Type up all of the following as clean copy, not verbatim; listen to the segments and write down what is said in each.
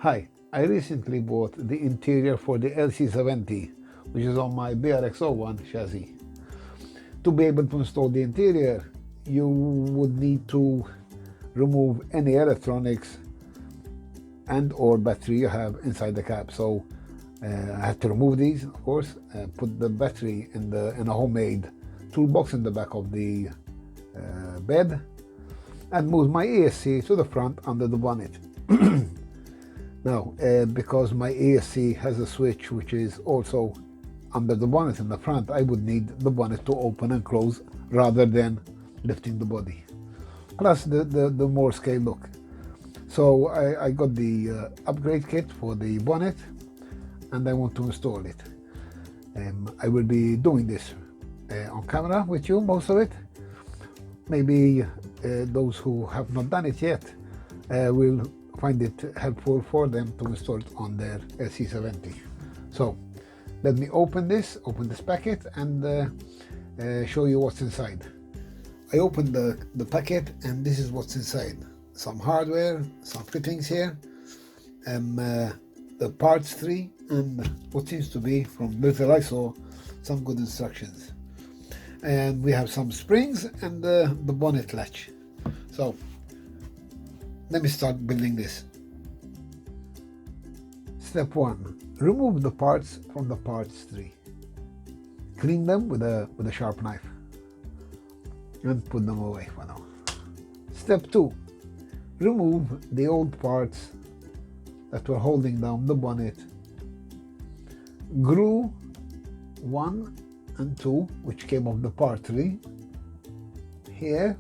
Hi, I recently bought the interior for the LC70, which is on my BRX01 chassis. To be able to install the interior, you would need to remove any electronics and or battery you have inside the cab. So I had to remove these, of course, put the battery in a homemade toolbox in the back of the bed, and move my ESC to the front under the bonnet. Now, because my ESC has a switch which is also under the bonnet in the front, I would need the bonnet to open and close rather than lifting the body. Plus the more scale look. So I got the upgrade kit for the bonnet and I want to install it. I will be doing this on camera with you, most of it. Maybe those who have not done it yet will find it helpful for them to install it on their LC70. So let me open this packet and show you what's inside. I opened the packet and this is what's inside. Some hardware, some fittings here, the parts tree, and what seems to be, from little I saw, some good instructions. And we have some springs and the bonnet latch. So let me start building this. Step 1. Remove the parts from the parts tree. Clean them with a sharp knife and put them away for now. Step 2. Remove the old parts that were holding down the bonnet. Glue 1 and 2, which came off the part tree, here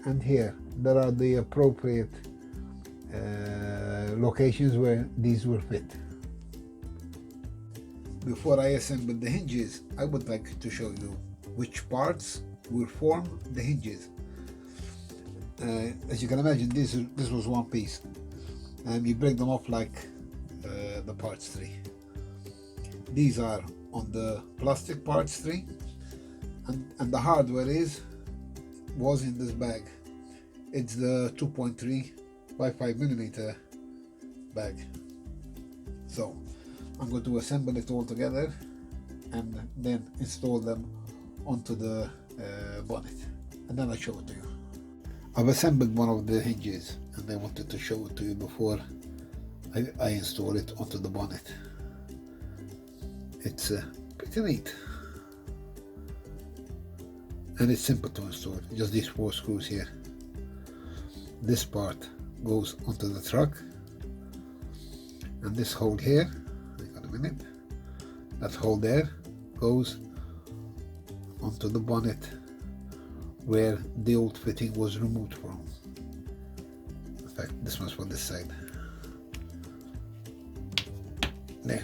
and here. There are the appropriate locations where these will fit. Before I assemble the hinges, I would like to show you which parts will form the hinges. As you can imagine, this was one piece, and you break them off like the parts tree. These are on the plastic parts tree, and the hardware was in this bag. It's the 2.3 by 5 millimeter bag. So I'm going to assemble it all together and then install them onto the bonnet, and then I'll show it to you. I've assembled one of the hinges and I wanted to show it to you before I install it onto the bonnet. It's pretty neat and it's simple to install. Just these 4 screws here. This part goes onto the truck, and this hole here, hang on a minute, that hole there goes onto the bonnet where the old fitting was removed from. In fact, this one's for this side. There.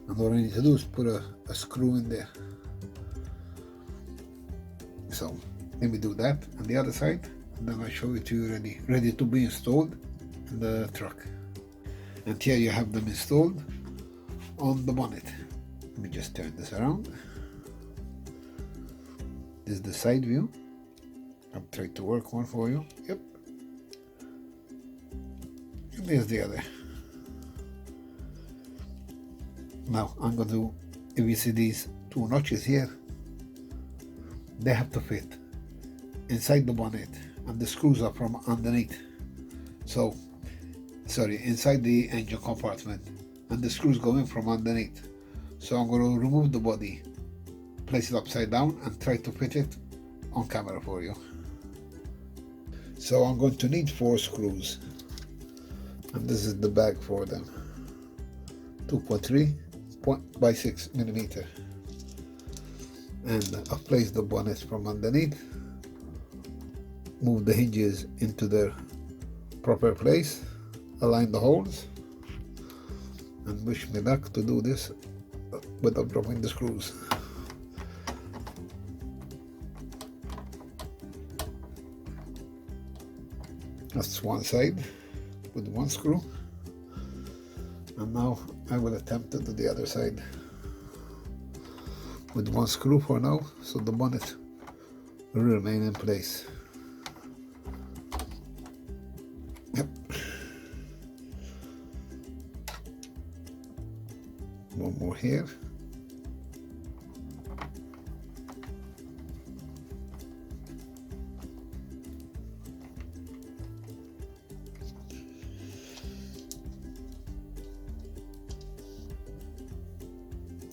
And all I need to do is put a screw in there. So let me do that on the other side, and then I'll show it to you ready to be installed in the truck. And here you have them installed on the bonnet. Let me just turn this around. This is the side view. I'll try to work one for you. Yep. And there's the other. Now I'm going to, if you see these 2 notches here, they have to fit inside the bonnet, and the screws are from underneath. So, sorry, inside the engine compartment, and the screws go in from underneath. So I'm going to remove the body, place it upside down, and try to fit it on camera for you. So I'm going to need 4 screws, and this is the bag for them. 2.3 by 6 millimeter. And I've placed the bonnet from underneath, move the hinges into their proper place, align the holes, and wish me luck to do this without dropping the screws. That's one side with 1 screw, and now I will attempt to do the other side with 1 screw for now, so the bonnet will remain in place. Yep. here.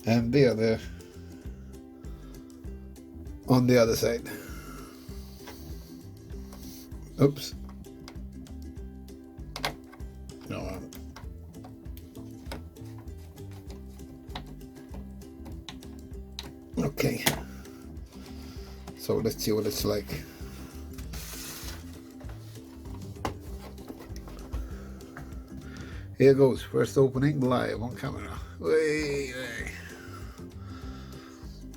And the other on the other side. Oops. No. Okay. So let's see what it's like. Here goes, first opening live on camera. Way.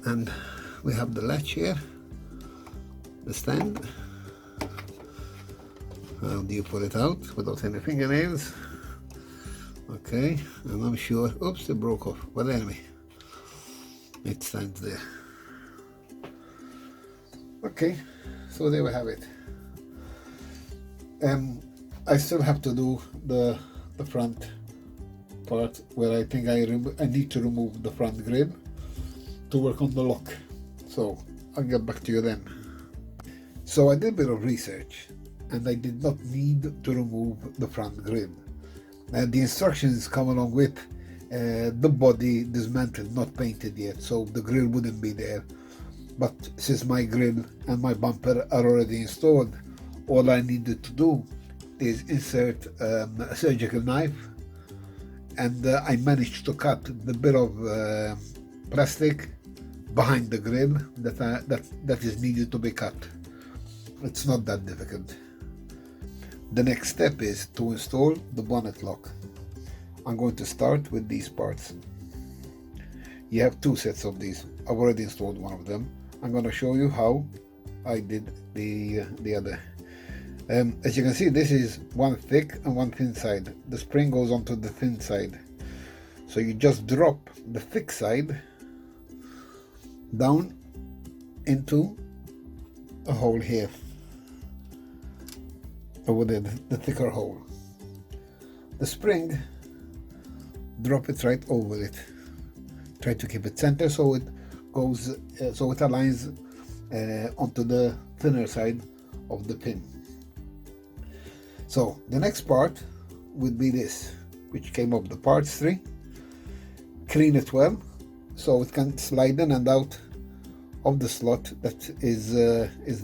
And we have the latch here, the stand. How do you pull it out without any fingernails? Okay, and I'm sure, oops, it broke off, but anyway, it stands there. Okay, so there we have it. I still have to do the front part where I think I need to remove the front grill to work on the lock. So I'll get back to you then. So I did a bit of research and I did not need to remove the front grill. The instructions come along with the body dismantled, not painted yet, so the grill wouldn't be there. But since my grill and my bumper are already installed, all I needed to do is insert a surgical knife, and I managed to cut the bit of plastic behind the grill that is needed to be cut. It's not that difficult. The next step is to install the bonnet lock. I'm going to start with these parts. You have two sets of these. I've already installed one of them. I'm going to show you how I did the other. As you can see, this is one thick and one thin side. The spring goes onto the thin side. So you just drop the thick side down into a hole here, over there, the thicker hole. The spring, drop it right over it. Try to keep it center so it goes, so it aligns onto the thinner side of the pin. So the next part would be this, which came up the parts 3. Clean it well so it can slide in and out of the slot that is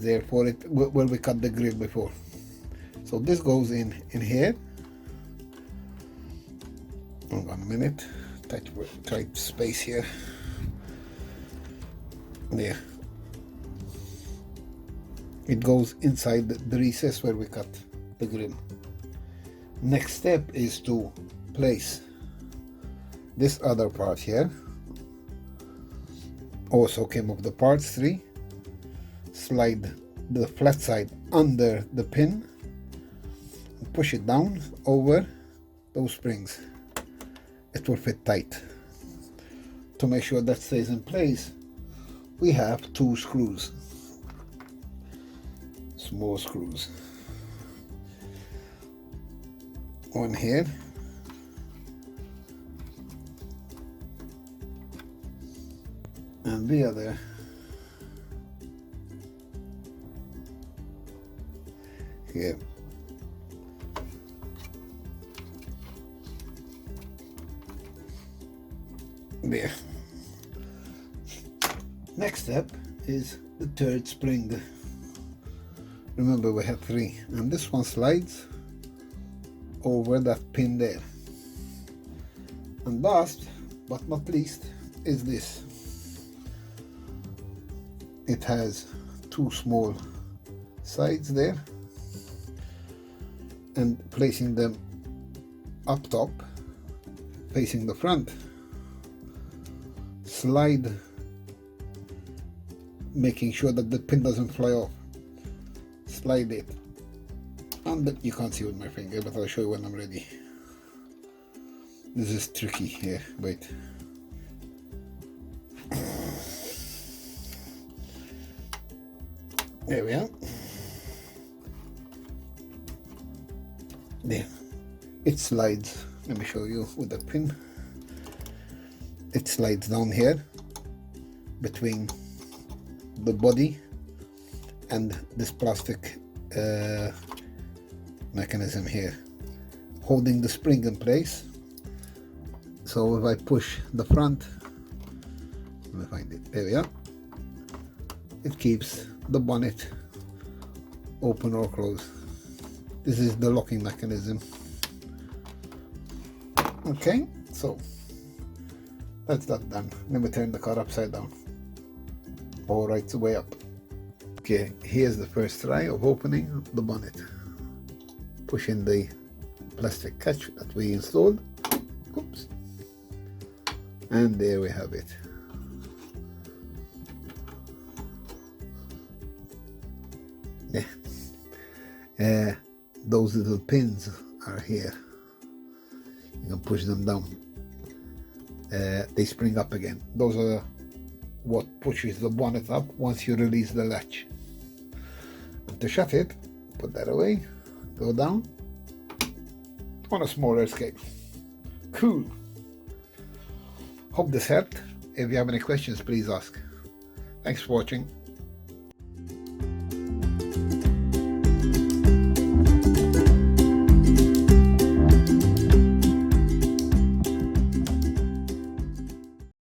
there for it where we cut the grill before. So this goes in here. Hold on a minute, tight space here. There. It goes inside the recess where we cut the grill. Next step is to place this other part here. Also came off the parts 3. Slide the flat side under the pin and push it down over those springs. It will fit tight. To make sure that stays in place, we have 2 screws, small screws. One here and the other here. There. Next step is the third spring. Remember we had 3, and this one slides over that pin there. And last but not least is this. It has 2 small sides there, and placing them up top facing the front, slide, making sure that the pin doesn't fly off. Slide it, and you can't see with my finger, but I'll show you when I'm ready. This is tricky here, wait. There we are. There, it slides. Let me show you with the pin. it slides down here between the body and this plastic mechanism here, holding the spring in place. So if I push the front, let me find it, there we are, it keeps the bonnet open or closed. This is the locking mechanism. Okay, so that's that done. Let me turn the car upside down, or right the way up. Okay, here's the first try of opening the bonnet. Push in the plastic catch that we installed. Oops. And there we have it. Yeah. Those little pins are here. You can push them down. They spring up again. Those are what pushes the bonnet up once you release the latch. And to shut it, put that away, go down on a smaller scale. Cool. Hope this helped. If you have any questions, please ask. Thanks for watching.